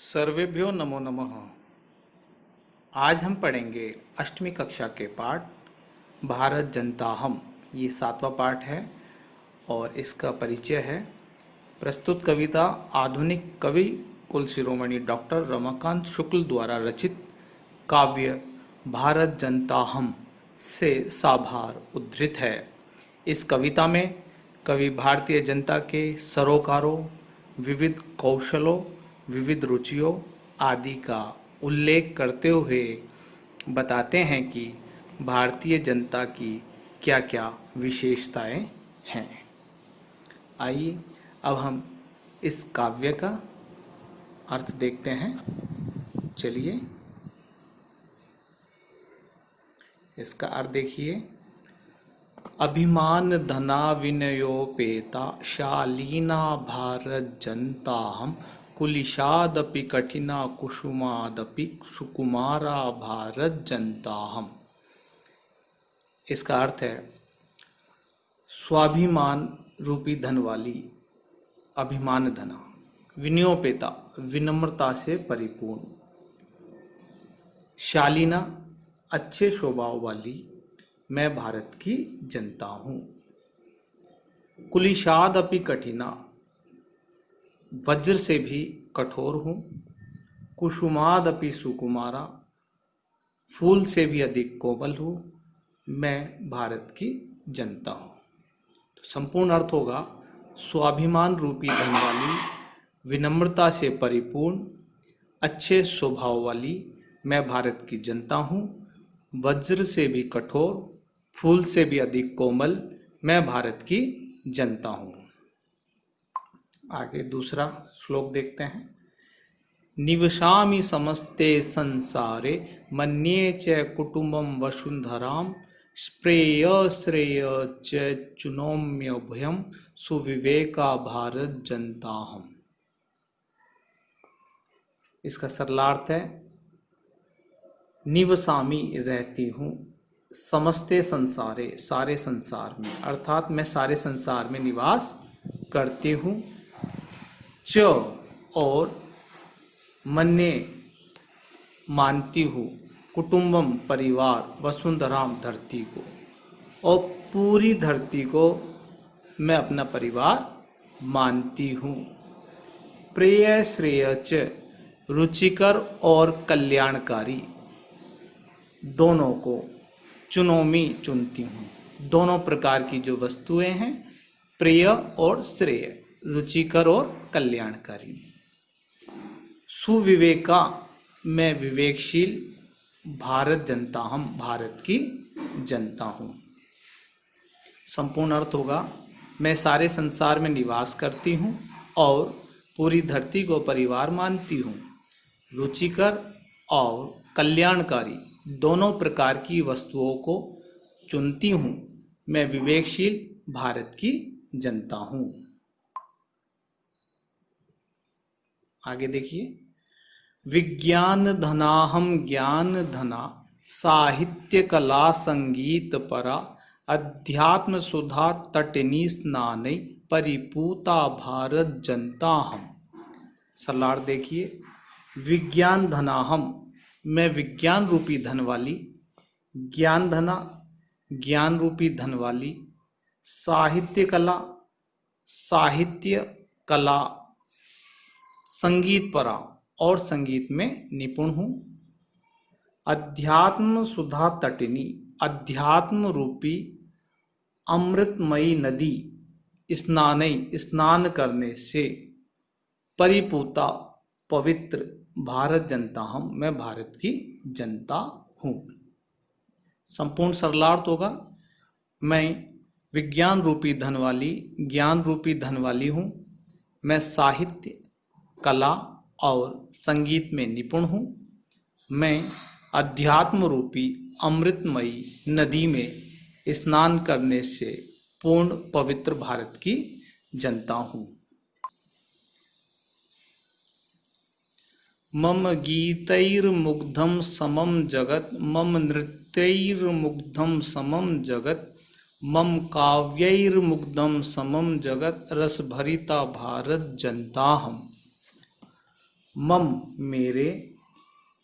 सर्वेभ्यो नमो नमः। आज हम पढ़ेंगे अष्टवीं कक्षा के पाठ भारत जनता हम। ये 7वां पाठ है और इसका परिचय है। प्रस्तुत कविता आधुनिक कवि कुल शिरोमणि डॉक्टर रमाकांत शुक्ल द्वारा रचित काव्य भारत जनता हम से साभार उद्धृत है। इस कविता में कवि भारतीय जनता के सरोकारों, विविध कौशलों, विविध रुचियों आदि का उल्लेख करते हुए बताते हैं कि भारतीय जनता की क्या क्या विशेषताएं हैं। आइए अब हम इस काव्य का अर्थ देखते हैं। चलिए इसका अर्थ देखिए। अभिमान धना विनयोपेता शालीना भारत जनता हम कुलिशादपि कठिना कुसुमादपि सुकुमारा भारत जनता हम। इसका अर्थ है स्वाभिमान रूपी धन वाली, अभिमान धना, विनयोपेता विनम्रता से परिपूर्ण, शालीना अच्छे स्वभाव वाली मैं भारत की जनता हूँ, कुलिशादपि कठिना वज्र से भी कठोर हूँ, कुसुमादपि सुकुमारा फूल से भी अधिक कोमल हूँ, मैं भारत की जनता हूँ। तो संपूर्ण अर्थ होगा स्वाभिमान रूपी धन वाली, विनम्रता से परिपूर्ण, अच्छे स्वभाव वाली मैं भारत की जनता हूँ, वज्र से भी कठोर, फूल से भी अधिक कोमल मैं भारत की जनता हूँ। आगे दूसरा श्लोक देखते हैं। निवसामि समस्ते संसारे मन्ये च कुटुम्बं वसुंधराम श्रेय श्रेय च चुनोम्यभयं सुविवेका भारत जनता हम। इसका सरलार्थ है निवसामि रहती हूँ, समस्ते संसारे सारे संसार में, अर्थात मैं सारे संसार में निवास करती हूँ, च और मन्ये मानती हूँ, कुटुंबम परिवार, वसुंधराम धरती को, और पूरी धरती को मैं अपना परिवार मानती हूँ, प्रिय श्रेय च रुचिकर और कल्याणकारी दोनों को, चुनोमी चुनती हूँ, दोनों प्रकार की जो वस्तुएं हैं, प्रिय और श्रेय, रुचिकर और कल्याणकारी, सुविवेका मैं विवेकशील, भारत जनता हम भारत की जनता हूँ। संपूर्ण अर्थ होगा मैं सारे संसार में निवास करती हूँ और पूरी धरती को परिवार मानती हूँ, रुचिकर और कल्याणकारी दोनों प्रकार की वस्तुओं को चुनती हूँ, मैं विवेकशील भारत की जनता हूँ। आगे देखिए। विज्ञान धनाहम ज्ञान धना साहित्य कला संगीत परा अध्यात्म सुधा तटिनी स्नानै परिपूता भारत जनता हम। सरलार देखिए। विज्ञान धनाहम मैं विज्ञान रूपी धन वाली, ज्ञान धना ज्ञान रूपी धन वाली, साहित्य कला साहित्य कला, संगीत परा और संगीत में निपुण हूँ, अध्यात्म सुधा तटिनी अध्यात्म रूपी अमृतमयी नदी स्नानई स्नान करने से, परिपूता पवित्र भारत जनता हम मैं भारत की जनता हूँ। संपूर्ण सरलार्थ होगा मैं विज्ञान रूपी धन वाली, ज्ञान रूपी धन वाली हूँ, मैं साहित्य कला और संगीत में निपुण हूँ, मैं अध्यात्म रूपी अमृतमयी नदी में स्नान करने से पूर्ण पवित्र भारत की जनता हूँ। मम गीतैर्मुग्धं समम जगत, मम नृत्यैर्मुग्धं समम जगत, मम काव्यैर्मुग्धं समम जगत, रसभरिता भारत जनता हम। मम मेरे,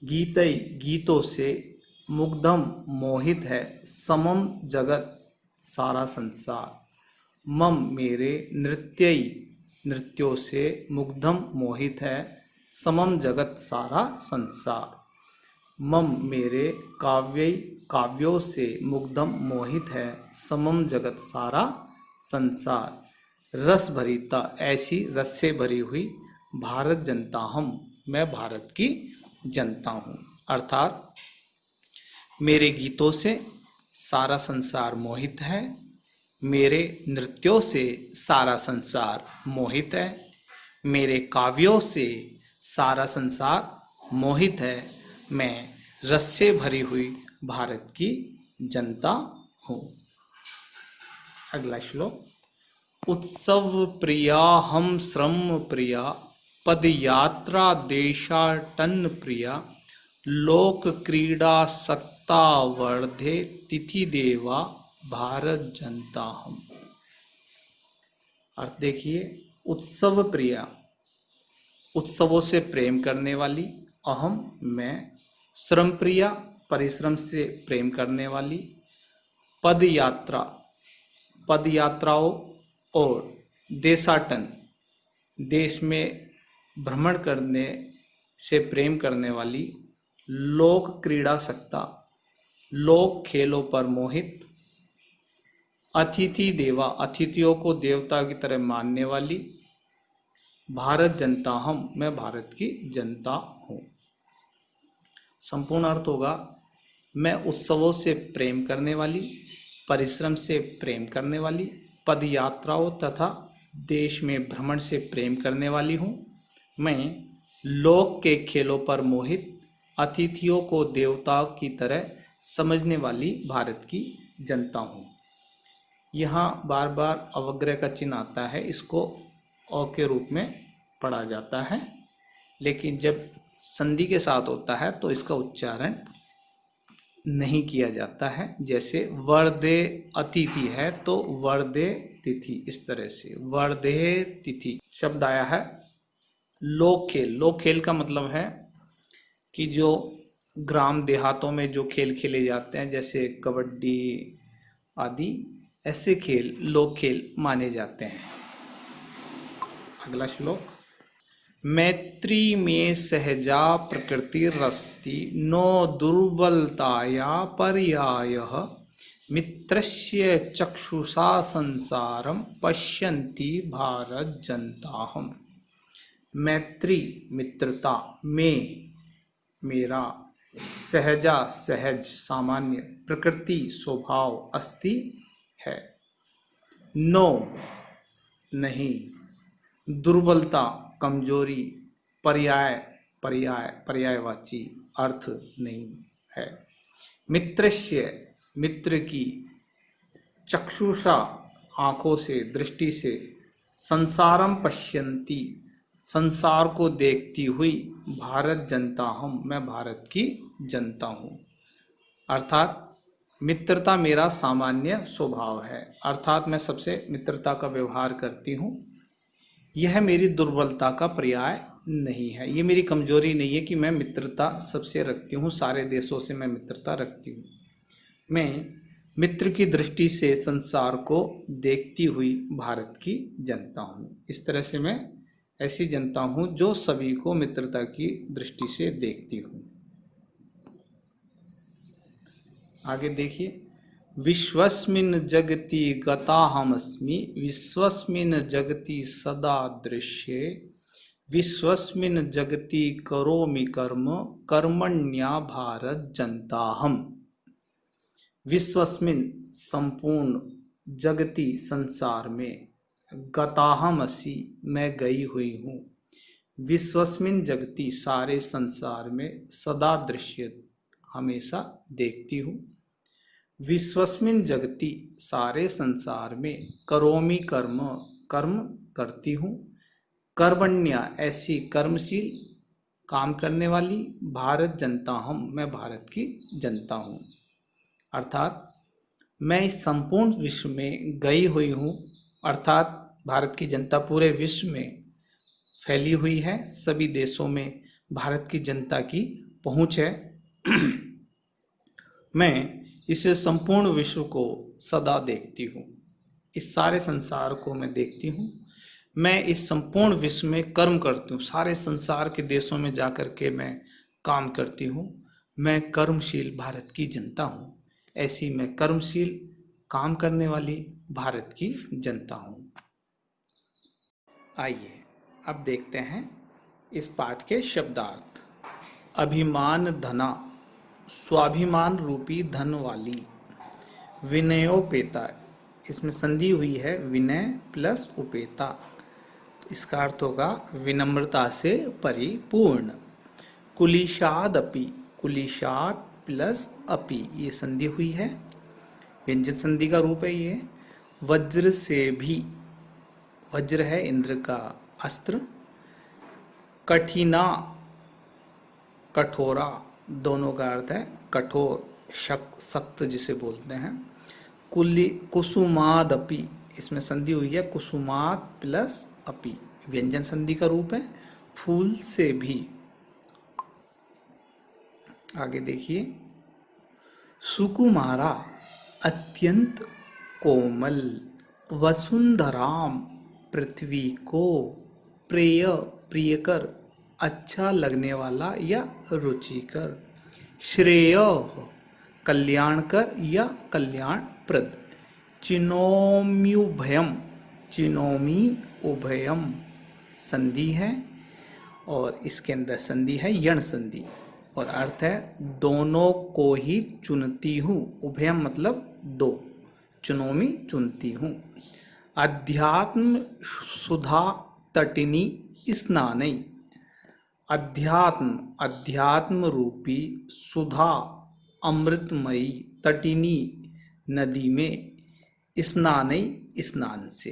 गीतई गीतों से, मुग्धम मोहित है, समम जगत सारा संसार। मम मेरे, नृत्यई नृत्यों से, मुग्धम मोहित है, समम जगत सारा संसार। मम मेरे, काव्यई काव्यों से, मुग्धम मोहित है, समम जगत सारा संसार। रस भरीता ऐसी रस से भरी हुई, भारत जनता हम मैं भारत की जनता हूँ। अर्थात मेरे गीतों से सारा संसार मोहित है, मेरे नृत्यों से सारा संसार मोहित है, मेरे काव्यों से सारा संसार मोहित है, मैं रस से भरी हुई भारत की जनता हूँ। अगला श्लोक। उत्सव प्रिया हम श्रम प्रिया, पद यात्रा देशाटन प्रिया, लोक क्रीड़ा सक्ता वर्धे, तिथि देवा भारत जनता हम। अर्थ देखिए, उत्सव प्रिया उत्सवों से प्रेम करने वाली, अहम मैं, श्रम प्रिया परिश्रम से प्रेम करने वाली, पद यात्राओं और देशाटन देश में भ्रमण करने से प्रेम करने वाली, लोक क्रीड़ा सकता लोक खेलों पर मोहित, अतिथि देवा अतिथियों को देवता की तरह मानने वाली, भारत जनता हम मैं भारत की जनता हूँ। संपूर्ण अर्थ होगा, मैं उत्सवों से प्रेम करने वाली, परिश्रम से प्रेम करने वाली, पद यात्राओं तथा देश में भ्रमण से प्रेम करने वाली हूँ। मैं लोक के खेलों पर मोहित, अतिथियों को देवताओं की तरह समझने वाली भारत की जनता हूँ। यहाँ बार बार अवग्रह का चिन्ह आता है, इसको अ के रूप में पढ़ा जाता है, लेकिन जब संधि के साथ होता है तो इसका उच्चारण नहीं किया जाता है। जैसे वर्दे अतिथि है तो वर्दे तिथि, इस तरह से वर्दे तिथि शब्द आया है। लोक खेल का मतलब है कि जो ग्राम देहातों में जो खेल खेले जाते हैं, जैसे कबड्डी आदि, ऐसे खेल लोक खेल माने जाते हैं। अगला श्लोक। मैत्री में सहजा प्रकृति रस्ति, नो दुर्बलताया पर्यायः, मित्रस्य चक्षुषा संसारम पश्यन्ति भारत जनता हम। मैत्री मित्रता, में मेरा, सहजा सहज सामान्य, प्रकृति स्वभाव, अस्ति है, नो नहीं, दुर्बलता कमजोरी, पर्यायवाची अर्थ नहीं है, मित्रस्य मित्र की, चक्षुषा आंखों से दृष्टि से, संसारम पश्यन्ति संसार को देखती हुई, भारत जनता हम मैं भारत की जनता हूँ। अर्थात मित्रता मेरा सामान्य स्वभाव है, अर्थात मैं सबसे मित्रता का व्यवहार करती हूँ। यह मेरी दुर्बलता का पर्याय नहीं है, ये मेरी कमजोरी नहीं है कि मैं मित्रता सबसे रखती हूँ, सारे देशों से मैं मित्रता रखती हूँ। मैं मित्र की दृष्टि से संसार को देखती हुई भारत की जनता हूँ। इस तरह से मैं ऐसी जनता हूँ जो सभी को मित्रता की दृष्टि से देखती हूँ। आगे देखिए। विश्वस्मिन् जगति गताहमस्मि, विश्वस्मिन् जगति सदा दृश्ये, विश्वस्मिन् जगति करोमि कर्म, कर्मण्या भारत जनताहम्। विश्वस्मिन् संपूर्ण, जगति संसार में, गताहमसि मैं गई हुई हूँ, विश्वस्मिन् जगति सारे संसार में, सदा दृश्यते हमेशा देखती हूँ, विश्वस्मिन् जगति सारे संसार में, करोमि कर्म कर्म करती हूँ, कर्मण्या ऐसी कर्मशील काम करने वाली, भारत जनता हम मैं भारत की जनता हूँ। अर्थात मैं इस संपूर्ण विश्व में गई हुई हूँ, अर्थात भारत की जनता पूरे विश्व में फैली हुई है, सभी देशों में भारत की जनता की पहुंच है। मैं इसे संपूर्ण विश्व को सदा देखती हूँ। इस सारे संसार को मैं देखती हूँ। मैं इस संपूर्ण विश्व में कर्म करती हूँ। सारे संसार के देशों में जाकर के मैं काम करती हूँ। मैं कर्मशील भारत की जनता हूँ। ऐसी मैं कर्मशील काम करने वाली भारत की जनता हूँ। आइए अब देखते हैं इस पाठ के शब्दार्थ। अभिमान धना, स्वाभिमान रूपी धन वाली। विनयोपेता, इसमें संधि हुई है विनय प्लस उपेता, तो इसका अर्थ होगा विनम्रता से परिपूर्ण। कुलिशादपि, कुलिशाद प्लस अपि, ये संधि हुई है, व्यंजन संधि का रूप है ये। वज्र से भी, वज्र है इंद्र का अस्त्र। कठिना, कठोरा, दोनों का अर्थ है कठोर, सख्त जिसे बोलते हैं। कुसुमादपि, इसमें संधि हुई है कुसुमात प्लस अपि, व्यंजन संधि का रूप है। फूल से भी, आगे देखिए। सुकुमारा, अत्यंत कोमल। वसुंधराम, पृथ्वी को। प्रेय, प्रियकर, अच्छा लगने वाला या रुचिकर। श्रेय, कल्याणकर या कल्याणप्रद। चिनोम्युभयम, चिनोमी उभयम संधि है और इसके अंदर संधि है यण संधि और अर्थ है दोनों को ही चुनती हूँ। उभयम मतलब दो, चुनोमी चुनती हूँ। अध्यात्म सुधा तटिनी स्नानै, अध्यात्म, अध्यात्म रूपी, सुधा अमृतमयी, तटिनी नदी में, स्नानै स्नान से।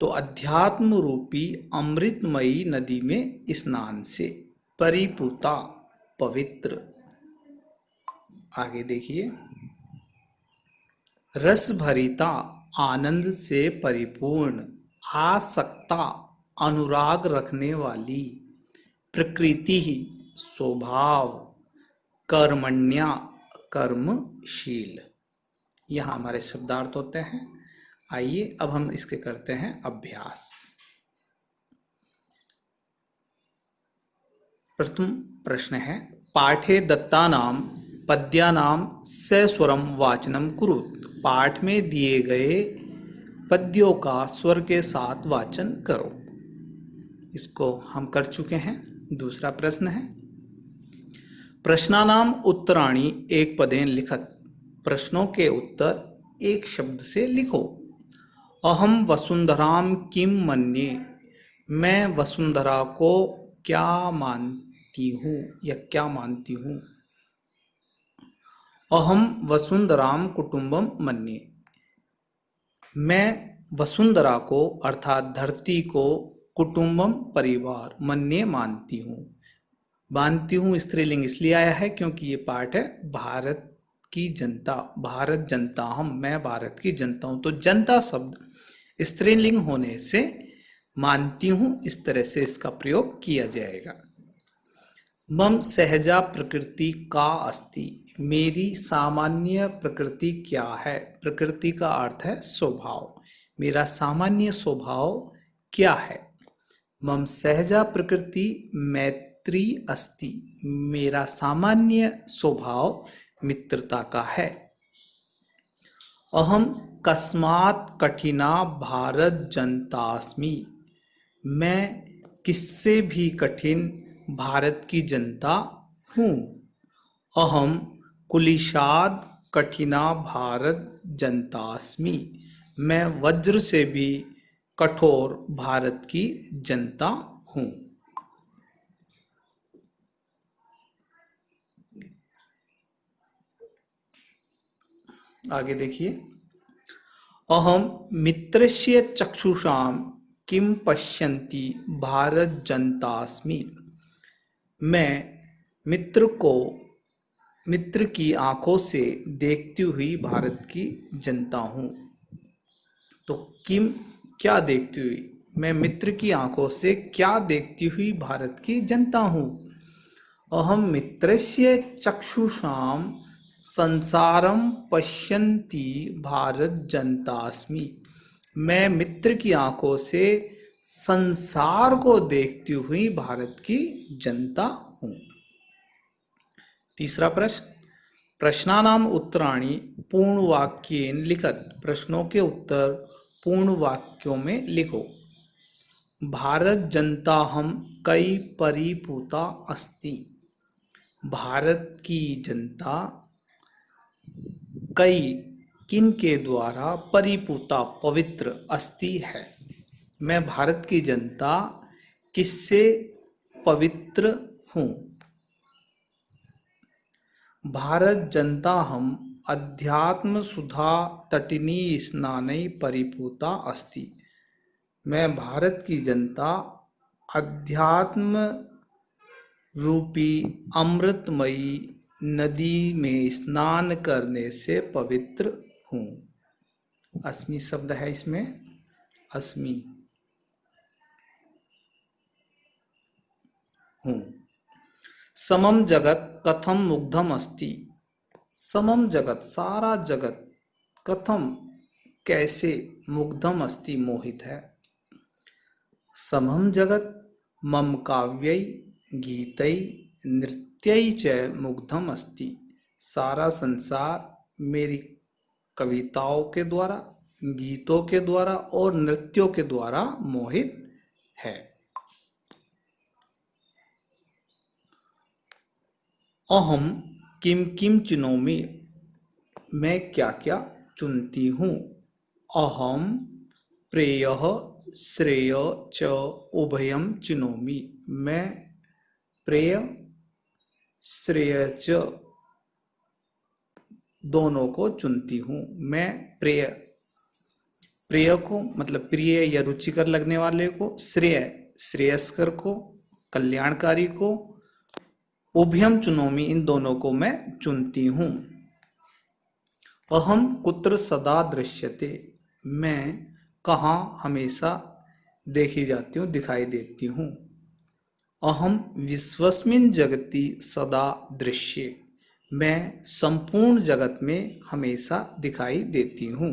तो अध्यात्म रूपी अमृतमयी नदी में स्नान से। परिपूता, पवित्र। आगे देखिए। रस भरिता, आनंद से परिपूर्ण। आसक्ता, अनुराग रखने वाली। प्रकृति ही, स्वभाव। कर्मण्या, कर्मशील। यहाँ हमारे शब्दार्थ होते हैं। आइए अब हम इसके करते हैं अभ्यास। प्रथम प्रश्न है, पाठे दत्तानाम पद्यानाम सस्वरम वाचनम कुरु। पाठ में दिए गए पद्यों का स्वर के साथ वाचन करो। इसको हम कर चुके हैं। दूसरा प्रश्न है, प्रश्नानाम उत्तराणि एक पदेन लिखत। प्रश्नों के उत्तर एक शब्द से लिखो। अहम वसुंधराम किम मन्ये, मैं वसुंधरा को क्या मानती हूँ या क्या मानती हूँ। अहम वसुंधराम कुटुंबम मन्ये, मैं वसुंधरा को अर्थात धरती को कुटुंबम परिवार मन्ये मानती हूँ। मानती हूँ स्त्रीलिंग इसलिए आया है क्योंकि ये पाठ है भारत की जनता, भारत जनता हम, मैं भारत की जनता हूँ। तो जनता शब्द स्त्रीलिंग होने से मानती हूँ इस तरह से इसका प्रयोग किया जाएगा। मम सहजा प्रकृति का अस्ति, मेरी सामान्य प्रकृति क्या है। प्रकृति का अर्थ है स्वभाव, मेरा सामान्य स्वभाव क्या है। मम सहजा प्रकृति मैत्री अस्ति, मेरा सामान्य स्वभाव मित्रता का है। अहम कस्मात् कठिना भारत जनतास्मि, मैं किससे भी कठिन भारत की जनता हूँ। अहम कुलिशाद कठिना भारत जनतास्मि, मैं वज्र से भी कठोर भारत की जनता हूँ। आगे देखिए। अहम मित्रस्य चक्षुषाम किम पश्यन्ति भारत जनतास्मि, मैं मित्र की आंखों से देखती हुई भारत की जनता हूँ। तो किम क्या देखती हुई, मैं मित्र की आंखों से क्या देखती हुई भारत की जनता हूँ। अहम मित्रस्य चक्षुषां संसारम पश्यन्ती भारत जनतास्मि। मैं मित्र की आंखों से संसार को देखती हुई भारत की जनता हूँ। तीसरा प्रश्न, प्रश्नानाम उत्तराणि पूर्णवाक्येन लिखत। प्रश्नों के उत्तर पूर्ण वाक्यों में लिखो। भारत जनता हम कई परिपूता अस्ति। भारत की जनता कई किन के द्वारा परिपूता पवित्र अस्ति है। मैं भारत की जनता किससे पवित्र हूँ। भारत जनता हम अध्यात्म सुधा तटिनी स्नानै परिपूता अस्ति। मैं भारत की जनता अध्यात्म रूपी अमृतमयी नदी में स्नान करने से पवित्र हूँ। अस्मि शब्द है इसमें, अस्मि हूँ। समम जगत कथम मुग्धम अस्ति। समम जगत सारा जगत, कथम कैसे, मुग्धम अस्ति मोहित है। समम जगत मम काव्यै गीतै नृत्यै च मुग्धम अस्ति। सारा संसार मेरी कविताओं के द्वारा, गीतों के द्वारा और नृत्यों के द्वारा मोहित है। अहम किम किम चिनोमि। मैं क्या क्या चुनती हूँ। अहम प्रेयः श्रेय च उभयम चिनोमि। मैं प्रेय श्रेय च दोनों को चुनती हूँ। मैं प्रेय, प्रेय को मतलब प्रिय या रुचिकर लगने वाले को, श्रेय श्रेयस्कर को, कल्याणकारी को, उभयम चुनोमि इन दोनों को मैं चुनती हूँ। अहम कुत्र सदा दृश्यते। मैं कहाँ हमेशा देखी जाती हूँ, दिखाई देती हूँ। अहम विश्वस्मिन् जगति सदा दृश्ये। मैं संपूर्ण जगत में हमेशा दिखाई देती हूँ।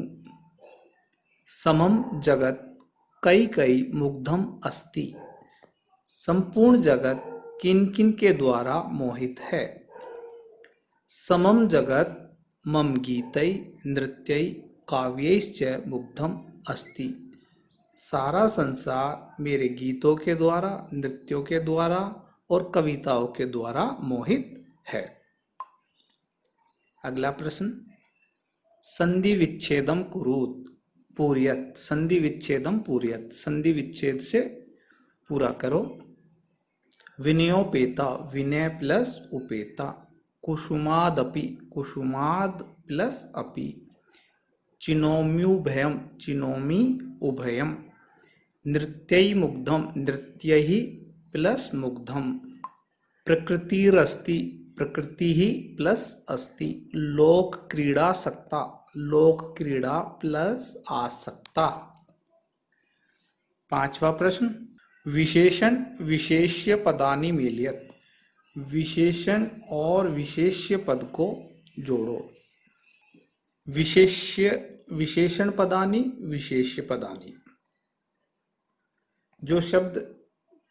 समम जगत कई कई मुग्धम अस्ति। संपूर्ण जगत किन किन के द्वारा मोहित है। समम जगत मम गीतै नृत्यै काव्यैश्च मुग्धम अस्ति। सारा संसार मेरे गीतों के द्वारा, नृत्यों के द्वारा और कविताओं के द्वारा मोहित है। अगला प्रश्न, संधि विच्छेदम कुरुत पूर्यत। संधि विच्छेदम पूर्यत, संधि विच्छेद से पूरा करो। विनयोपेता, विनय प्लस उपेता। कुसुमादपि, कुसुमाद प्लस अपि। चिनोम्युभयम, चिनोमि उभयम। नृत्यै मुग्धम, नृत्यहि प्लस मुग्धम। प्रकृतिरस्ति, प्रकृति ही प्लस अस्ति। लोक क्रीडासक्ता, लोक क्रीड़ा प्लस आसक्ता। पांचवा प्रश्न, विशेषण विशेष्य पदानि मेलयत। विशेषण और विशेष्य पद को जोड़ो। विशेष्य विशेषण पदानि, विशेष्य पदानि। जो शब्द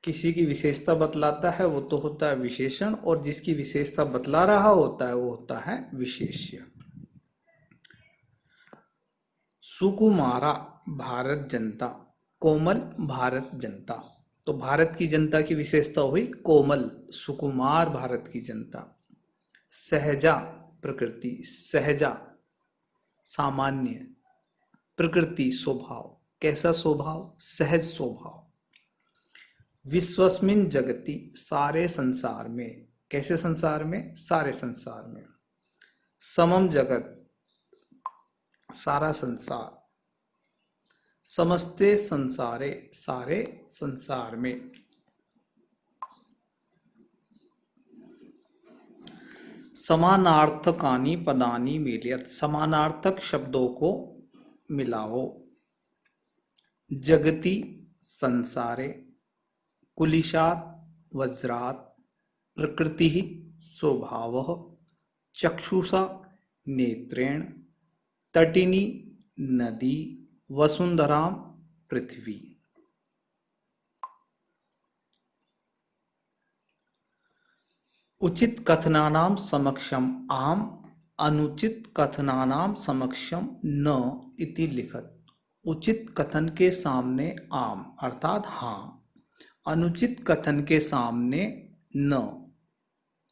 किसी की विशेषता बतलाता है वो तो होता है विशेषण, और जिसकी विशेषता बतला रहा होता है वो होता है विशेष्य। सुकुमारा भारत जनता, कोमल भारत जनता। तो भारत की जनता की विशेषता हुई कोमल, सुकुमार भारत की जनता। सहजा प्रकृति, सहजा सामान्य, प्रकृति स्वभाव, कैसा स्वभाव, सहज स्वभाव। विश्वस्मिन जगति, सारे संसार में, कैसे संसार में, सारे संसार में। समम जगत, सारा संसार। समस्ते संसारे, सारे संसार में। समानार्थकानि पदानि मेलयत। समानार्थक शब्दों को मिलाओ। जगति संसारे कुलिशात् वज्रात् प्रकृतिः स्वभावः चक्षुषा नेत्रेण तटिनी नदी वसुंधरां पृथ्वी। उचित कथनानां समक्षम आम अनुचित कथनानां समक्षम न इति लिखत। उचित कथन के सामने आम अर्थात हाँ, अनुचित कथन के सामने न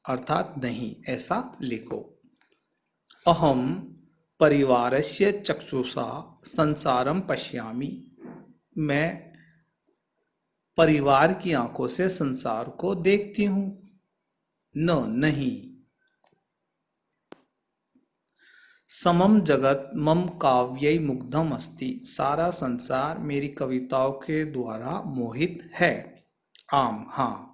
अर्थात नहीं, ऐसा लिखो। अहम परिवारस्य चक्षुषा संसारम पश्यामि। मैं परिवार की आंखों से संसार को देखती हूँ। न नहीं। समम जगत मम काव्यै मुग्धम अस्ति। सारा संसार मेरी कविताओं के द्वारा मोहित है। आम हाँ।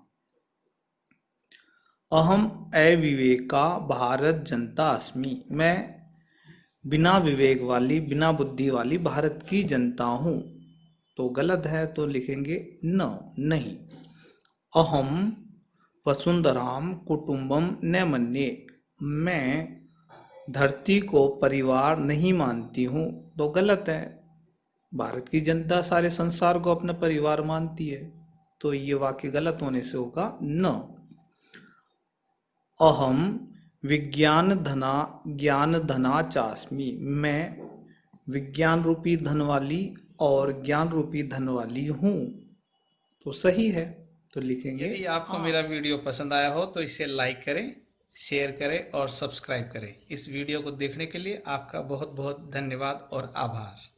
अहम अविवेका भारत जनता अस्मि। मैं बिना विवेक वाली बिना बुद्धि वाली भारत की जनता हूँ। तो गलत है, तो लिखेंगे न नहीं। अहम वसुंधराम कुटुंबम न मन्ये। मैं धरती को परिवार नहीं मानती हूँ। तो गलत है, भारत की जनता सारे संसार को अपना परिवार मानती है। तो ये वाक्य गलत होने से होगा न। अहम ज्ञान धना चास्मि। मैं विज्ञान रूपी धन वाली और ज्ञान रूपी धन वाली हूँ। तो सही है, तो लिखेंगे। यदि आपको मेरा वीडियो पसंद आया हो तो इसे लाइक करें, शेयर करें और सब्सक्राइब करें। इस वीडियो को देखने के लिए आपका बहुत बहुत धन्यवाद और आभार।